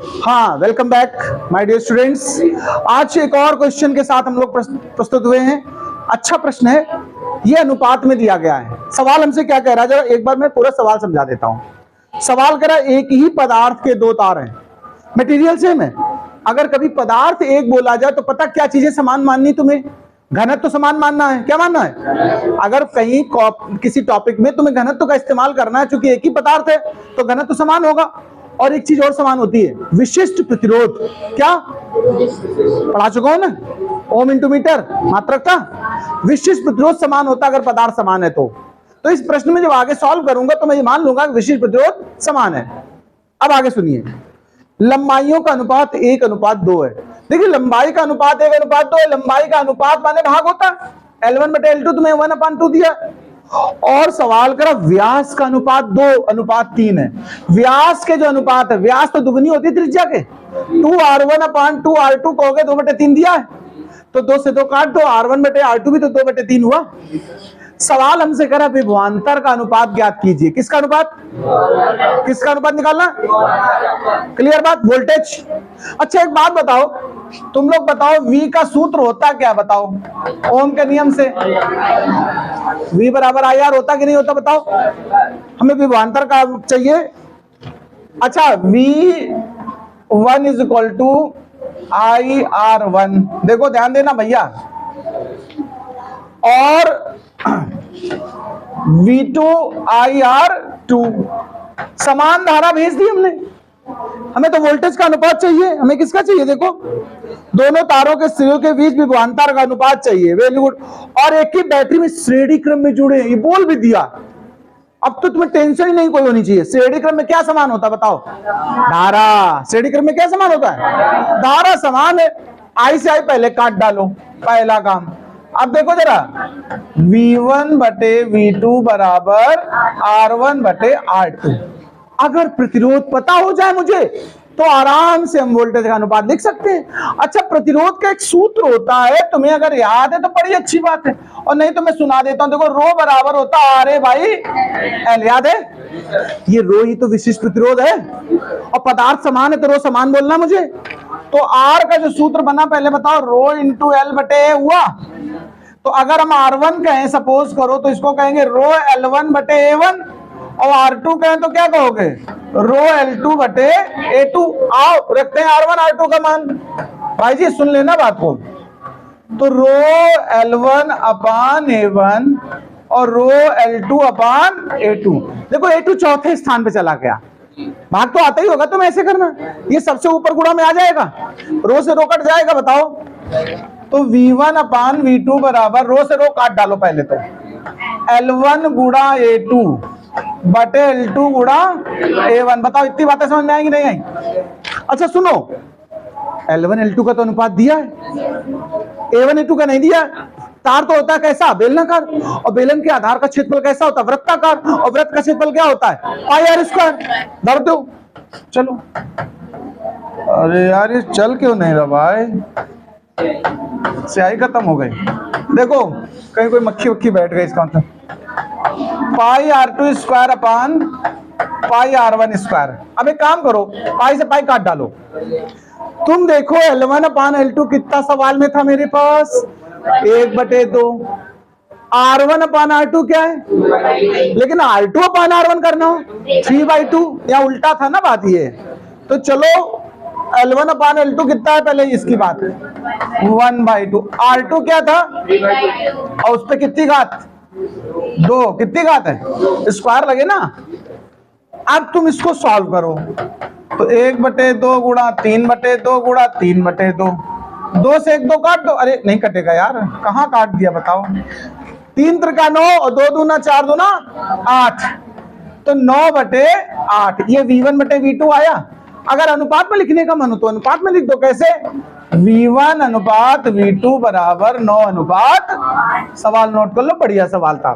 हाँ, welcome back my dear students. आज एक और क्वेश्चन के साथ हम लोग प्रस्तुत हुए हैं। अच्छा प्रश्न है, ये अनुपात में दिया गया है। सवाल हमसे क्या कह रहा है, जरा एक बार मैं पूरा सवाल समझा देता हूं। सवाल कह रहा है एक ही पदार्थ के दो तार हैं, मटेरियल सेम है। अगर कभी पदार्थ एक बोला जाए तो पता क्या चीजें समान माननी तुम्हें? घनत्व तो समान मानना है। क्या मानना है? अगर कहीं किसी टॉपिक में तुम्हें घनत्व का इस्तेमाल करना है, चूंकि एक ही पदार्थ है तो घनत्व तो समान होगा। और एक चीज और समान होती है, विशिष्ट प्रतिरोध। क्या पढ़ा चुका हूं ना, ओम इंटू मीटर मात्रक था। विशिष्ट प्रतिरोध समान होता है अगर पदार्थ समान है तो इस प्रश्न में जब आगे सॉल्व करूंगा तो मैं ये मान लूंगा कि विशिष्ट प्रतिरोध समान है। अब आगे सुनिए, लंबाइयों का अनुपात 1:2 है। देखिए लंबाई का अनुपात 1:2 है। लंबाई का अनुपात माने भाग होता है। L1/L2 तुम्हें 1/2 दिया। और सवाल करा व्यास का अनुपात 2:3 है। व्यास के जो अनुपात है, व्यास तो दुगनी होती है त्रिज्या के। 2r1/2r2 कहोगे 2/3 दिया है तो 2 से 2 काट दो, r1/r2 भी तो 2/3 हुआ। सवाल हमसे करा विभवांतर का अनुपात ज्ञात कीजिए। किसका अनुपात? किसका अनुपात निकालना? क्लियर बात? वोल्टेज। अच्छा एक बात बताओ, तुम लोग बताओ V का सूत्र होता क्या? बताओ ओम के नियम से V बराबर IR होता कि नहीं होता? बताओ। हमें विभवांतर का चाहिए। अच्छा V1 = IR1। देखो ध्यान देना भैया। और V2 IR2 समान धारा भेज दी हमने। हमें तो वोल्टेज का अनुपात चाहिए। हमें किसका चाहिए? देखो दोनों तारों के सिरों के बीच विभवांतर का अनुपात चाहिए। Very good. और एक ही बैटरी में श्रेणी क्रम में जुड़े, ये बोल भी दिया। अब तो तुम्हें टेंशन ही नहीं कोई होनी चाहिए। श्रेणी क्रम में क्या समान होता है बताओ? धारा। श्रेणी क्रम में क्या समान होता है? धारा समान है। आई से आई पहले काट डालो, पहला काम। अब देखो जरा, V1/V2 बराबर R1/R2। अगर प्रतिरोध पता हो जाए मुझे तो आराम से हम वोल्टेज का अनुपात लिख सकते हैं। अच्छा प्रतिरोध का एक सूत्र होता है, तुम्हें अगर याद है तो बड़ी अच्छी बात है, और नहीं तो मैं सुना देता हूं। देखो रो बराबर होता है RA/L। याद है? ये रो ही तो विशिष्ट प्रतिरोध है। और पदार्थ समान है तो रो समान बोलना मुझे। तो R का जो सूत्र बना पहले बताओ, रो × L/A हुआ। तो अगर हम R1 कहें सपोज करो तो इसको कहेंगे रो L1/A1। और R2 कहें तो क्या कहोगे? रो L2/A2। आओ रखते हैं R1 R2 का मान। भाई जी सुन लेना बात को। तो रो L1/A1 और रो L2/A2। देखो A2 चौथे स्थान पे चला गया। भाग तो आता ही होगा, तुम ऐसे करना, ये सबसे ऊपर गुणा में आ जाएगा, रो से रो कट जाएगा। बताओ तो V1/V2 बराबर, रो से रो काट डालो पहले तो, L1 × A2 बटे L2 × A1। बताओ इतनी बातें समझ में आएंगी नहीं आई? अच्छा सुनो, L1 L2 का तो अनुपात दिया है, A1 A2 का नहीं दिया। तार तो होता है कैसा? बेलनाकार। और बेलन के आधार का क्षेत्रफल कैसा होता है? वृत्ताकार। और वृत्त का क्षेत्रफल क्या होता है? πr²। धर दो। चलो। अरे यार ये चल क्यों नहीं रहा भाई? स्याही खत्म हो गई। देखो कहीं कोई मक्खी वक्खी बैठ गई इसका मतलब। πr2² πr1²। अब एक काम करो, पाई से पाई काट डालो। तुम देखो L1/L2 कितना सवाल में था मेरे पास? 1/2। R1/R2 क्या है? लेकिन R2/R1 करना हो 3/2, या उल्टा था ना बात ये। तो चलो L1/L2 कितना है पहले इसकी बात है, 1/2। R2 क्या था? और उस पर कितनी घात? 2। कितनी घात है? स्क्वायर लगे ना। अब तुम इसको सॉल्व करो तो 1/2 गुणा 3/2 गुणा 3/2। 2 से 1 2 काट दो। अरे नहीं कटेगा यार, कहाँ काट दिया बताओ? 3 × 9 और 2 दूना 4 दूना 8, तो 9/8। ये V1/V2 आया। अगर अनुपात में लिखने का मन हो तो अनुपात में लिख दो। कैसे? V1/V2 बराबर 9 अनुपात। सवाल नोट कर लो, बढ़िया सवाल था।